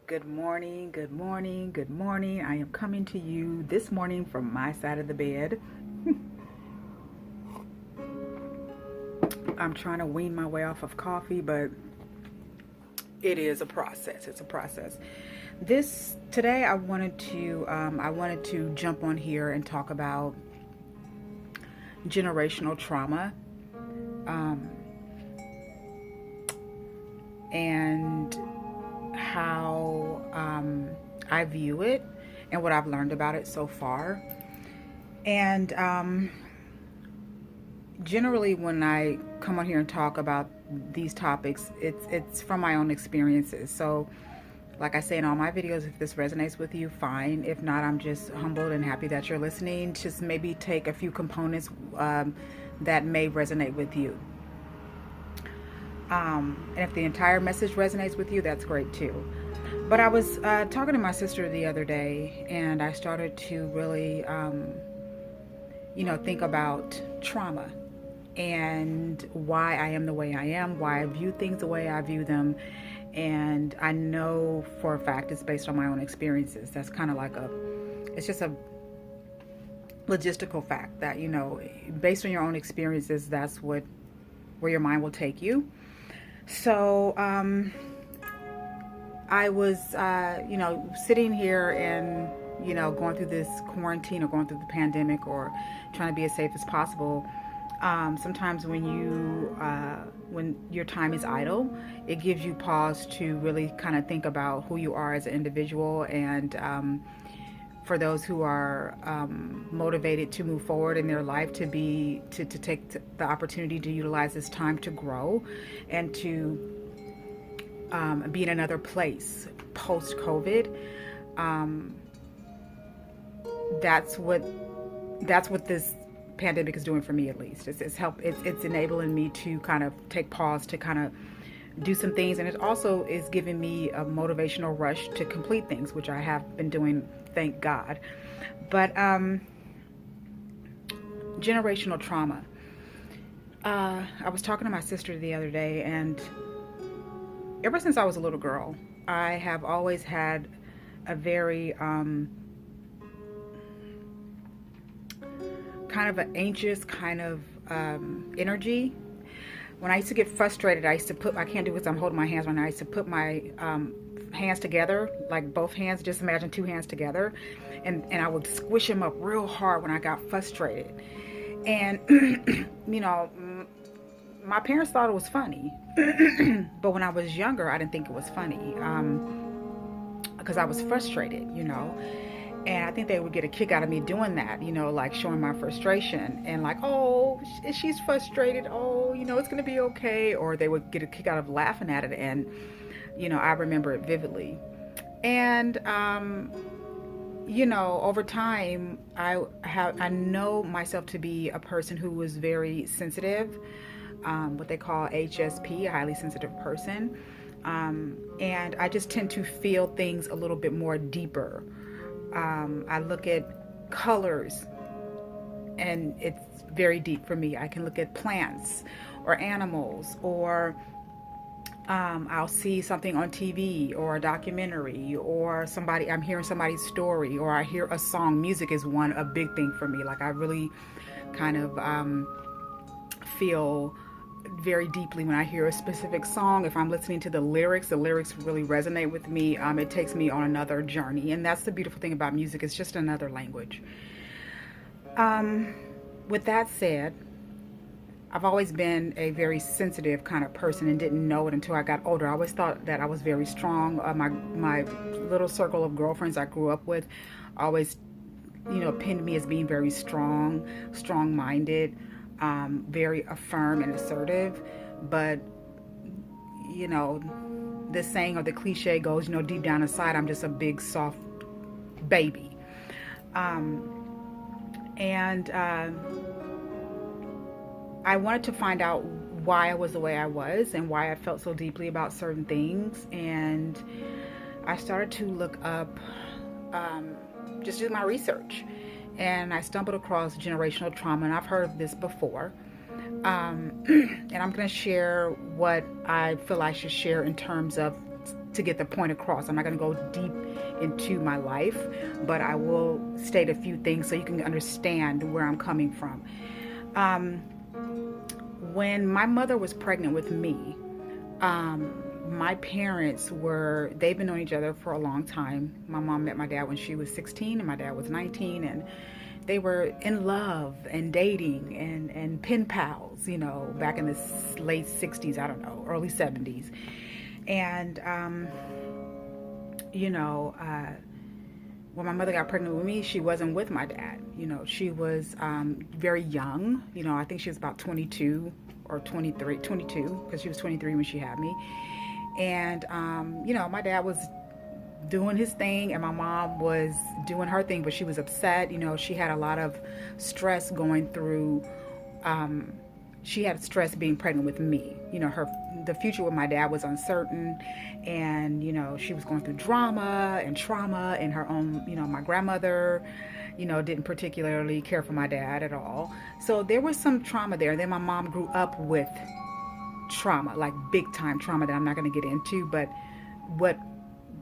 Good morning, good morning, good morning. I am coming to you this morning from my side of the bed. I'm trying to wean my way off of coffee, but it is a process. It's a process. This today I wanted to jump on here and talk about generational trauma, um, and how I view it and what I've learned about it so far. And generally, when I come on here and talk about these topics, it's from my own experiences. So, like I say in all my videos, if this resonates with you, fine. If not, I'm just humbled and happy that you're listening. Just maybe take a few components that may resonate with you. And if the entire message resonates with you, that's great too. But I was talking to my sister the other day, and I started to really, think about trauma and why I am the way I am, why I view things the way I view them. And I know for a fact it's based on my own experiences. That's kind of like it's just a logistical fact that, based on your own experiences, that's where your mind will take you. So, I was, sitting here and, going through this quarantine or going through the pandemic or trying to be as safe as possible. Sometimes when your time is idle, it gives you pause to really kind of think about who you are as an individual, and for those who are motivated to move forward in their life, to take the opportunity to utilize this time to grow and to be in another place post COVID. Um, that's what this pandemic is doing for me, at least. It's enabling me to kind of take pause to kind of do some things, and it also is giving me a motivational rush to complete things, which I have been doing, thank God. But generational trauma. I was talking to my sister the other day, and ever since I was a little girl, I have always had a very kind of an anxious kind of energy. When I used to get frustrated, I can't do this, I'm holding my hands right now. I used to put my hands together, like both hands, just imagine two hands together, and I would squish them up real hard when I got frustrated. And, my parents thought it was funny, but when I was younger, I didn't think it was funny, because I was frustrated. And I think they would get a kick out of me doing that, like showing my frustration and like, oh, she's frustrated. Oh, it's going to be okay. Or they would get a kick out of laughing at it. And, I remember it vividly. And, over time, I know myself to be a person who was very sensitive, what they call HSP, a highly sensitive person. And I just tend to feel things a little bit more deeper. I look at colors, and it's very deep for me. I can look at plants or animals, or I'll see something on TV or a documentary, or I'm hearing somebody's story, or I hear a song. Music is a big thing for me. Like, I really kind of feel very deeply when I hear a specific song. If I'm listening to the lyrics really resonate with me. It takes me on another journey, and that's the beautiful thing about music. It's just another language. With that said, I've always been a very sensitive kind of person and didn't know it until I got older. I always thought that I was very strong. My little circle of girlfriends I grew up with always, pinned me as being very strong-minded, very affirm and assertive. But, this saying or the cliche goes, deep down inside, I'm just a big, soft baby. And I wanted to find out why I was the way I was and why I felt so deeply about certain things. And I started to look up, just do my research. And I stumbled across generational trauma, and I've heard of this before. And I'm going to share what I feel I should share in terms of to get the point across. I'm not going to go deep into my life, but I will state a few things so you can understand where I'm coming from. When my mother was pregnant with me, my parents they've been knowing each other for a long time. My mom met my dad when she was 16 and my dad was 19, and they were in love and dating and pen pals, back in the late 60s, I don't know, early 70s. And, when my mother got pregnant with me, she wasn't with my dad. She was very young. I think she was about 22 or 23, 22, because she was 23 when she had me. And, my dad was doing his thing and my mom was doing her thing, but she was upset. She had a lot of stress going through, she had stress being pregnant with me. The future with my dad was uncertain, and, she was going through drama and trauma in her own, my grandmother, didn't particularly care for my dad at all. So there was some trauma there. And then my mom grew up with trauma, like big time trauma that I'm not going to get into, but what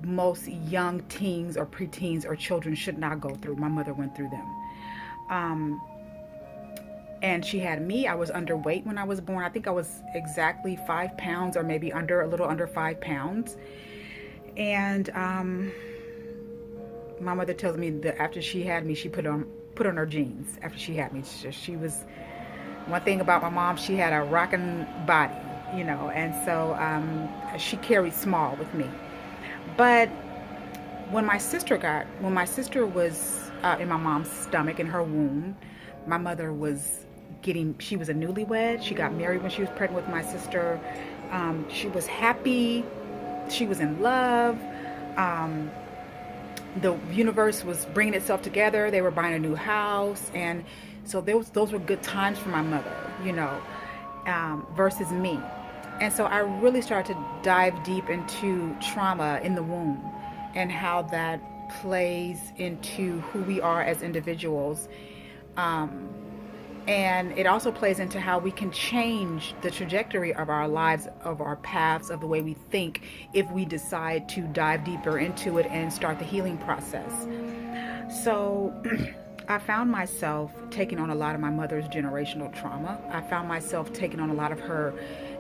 most young teens or preteens or children should not go through, my mother went through them. And she had me. I was underweight when I was born. I think I was exactly 5 pounds, or maybe a little under 5 pounds. And my mother tells me that after she had me, she put on her jeans after she had me. She was, one thing about my mom, she had a rocking body, and so she carried small with me. But when my sister was in my mom's stomach, in her womb, my mother she was a newlywed. She got married when she was pregnant with my sister. She was happy. She was in love. The universe was bringing itself together. They were buying a new house. And so those were good times for my mother, versus me. And so I really started to dive deep into trauma in the womb and how that plays into who we are as individuals. And it also plays into how we can change the trajectory of our lives, of our paths, of the way we think, if we decide to dive deeper into it and start the healing process. So I found myself taking on a lot of my mother's generational trauma. I found myself taking on a lot of her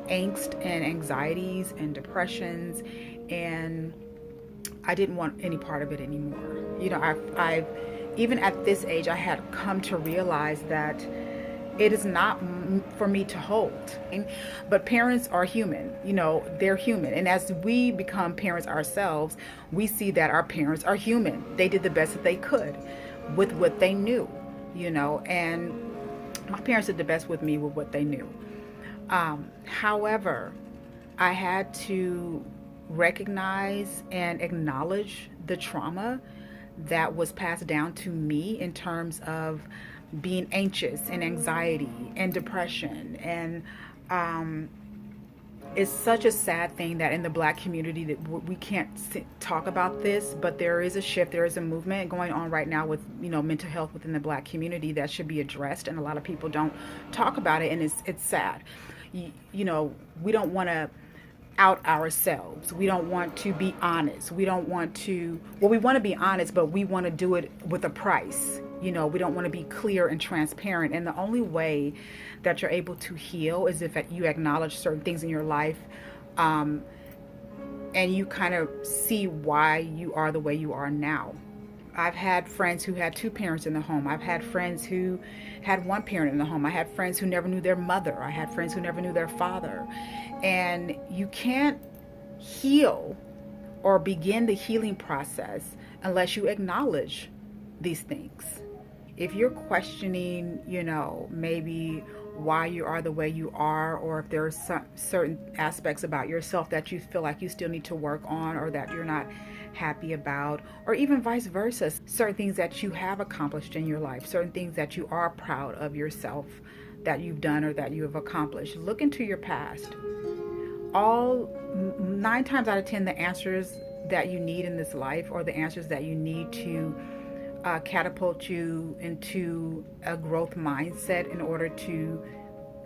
angst and anxieties and depressions, and I didn't want any part of it anymore. I've even at this age, I had come to realize that it is not for me to hold. But parents are human, they're human. And as we become parents ourselves, we see that our parents are human. They did the best that they could with what they knew, and my parents did the best with me with what they knew. However, I had to recognize and acknowledge the trauma that was passed down to me in terms of being anxious and anxiety and depression. And it's such a sad thing that in the Black community that we can't talk about this, but there is a shift, there is a movement going on right now with mental health within the Black community that should be addressed, and a lot of people don't talk about it, and it's sad. We don't want to out ourselves. We don't want to be honest. We want to be honest, but we want to do it with a price. We don't want to be clear and transparent. And the only way that you're able to heal is if you acknowledge certain things in your life, and you kind of see why you are the way you are now. I've had friends who had 2 parents in the home. I've had friends who had 1 parent in the home. I had friends who never knew their mother. I had friends who never knew their father. And you can't heal or begin the healing process unless you acknowledge these things. If you're questioning, maybe why you are the way you are, or if there are some certain aspects about yourself that you feel like you still need to work on, or that you're not happy about, or even vice versa, certain things that you have accomplished in your life, certain things that you are proud of yourself that you've done or that you have accomplished, look into your past. 9 times out of 10, the answers that you need in this life, or the answers that you need to catapult you into a growth mindset in order to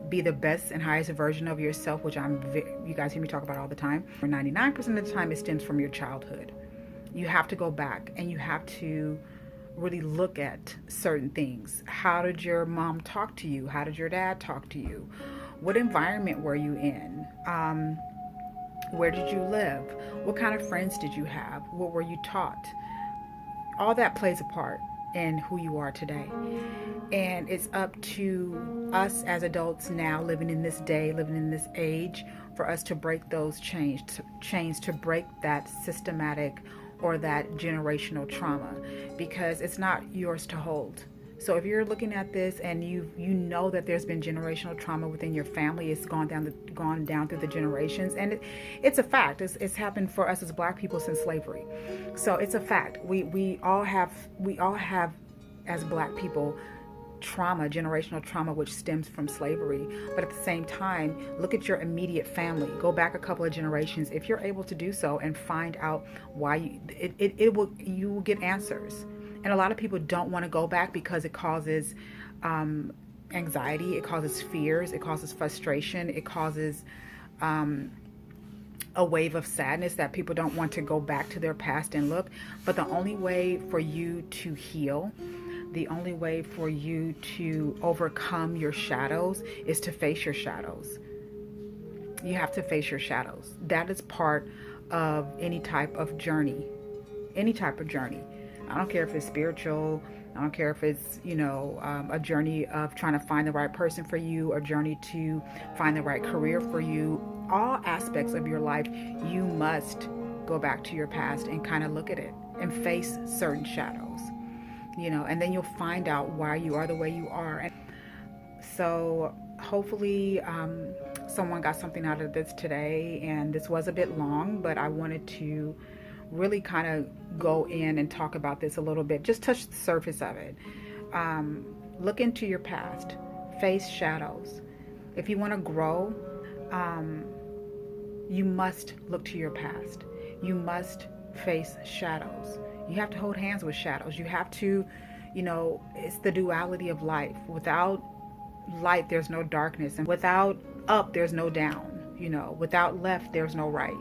be the best and highest version of yourself, which you guys hear me talk about all the time, for 99% of the time it stems from your childhood. You have to go back and you have to really look at certain things. How did your mom talk to you? How did your dad talk to you? What environment were you in? Where did you live? What kind of friends did you have? What were you taught? All that plays a part in who you are today. And it's up to us as adults now, living in this day, living in this age, for us to break those chains, to break that systematic or that generational trauma, because it's not yours to hold. So if you're looking at this and you know that there's been generational trauma within your family, it's gone down through the generations, and it's a fact. It's happened for us as Black people since slavery. So it's a fact. We all have as Black people trauma, generational trauma, which stems from slavery. But at the same time, look at your immediate family. Go back a couple of generations if you're able to do so, and find out why you will get answers. And a lot of people don't want to go back because it causes anxiety, it causes fears, it causes frustration, it causes a wave of sadness that people don't want to go back to their past and look. But the only way for you to heal, the only way for you to overcome your shadows is to face your shadows. You have to face your shadows. That is part of any type of journey. Any type of journey. I don't care if it's spiritual. I don't care if it's, a journey of trying to find the right person for you, a journey to find the right career for you. All aspects of your life, you must go back to your past and kind of look at it and face certain shadows, and then you'll find out why you are the way you are. And so hopefully someone got something out of this today, and this was a bit long, but I wanted to really kind of go in and talk about this a little bit, just touch the surface of it. Look into your past, face shadows. If you want to grow, you must look to your past. You must face shadows. You have to hold hands with shadows. You have to, it's the duality of life. Without light, there's no darkness. And without up, there's no down. Without left, there's no right.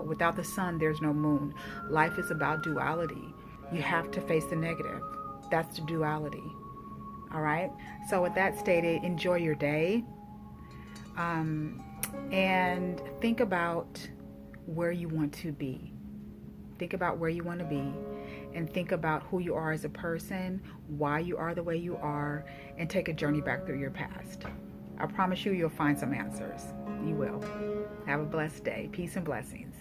Without the sun, there's no moon. Life is about duality. You have to face the negative. That's the duality. All right? So with that stated, enjoy your day. And think about where you want to be. Think about where you want to be. And think about who you are as a person, why you are the way you are, and take a journey back through your past. I promise you'll find some answers. You will. Have a blessed day. Peace and blessings.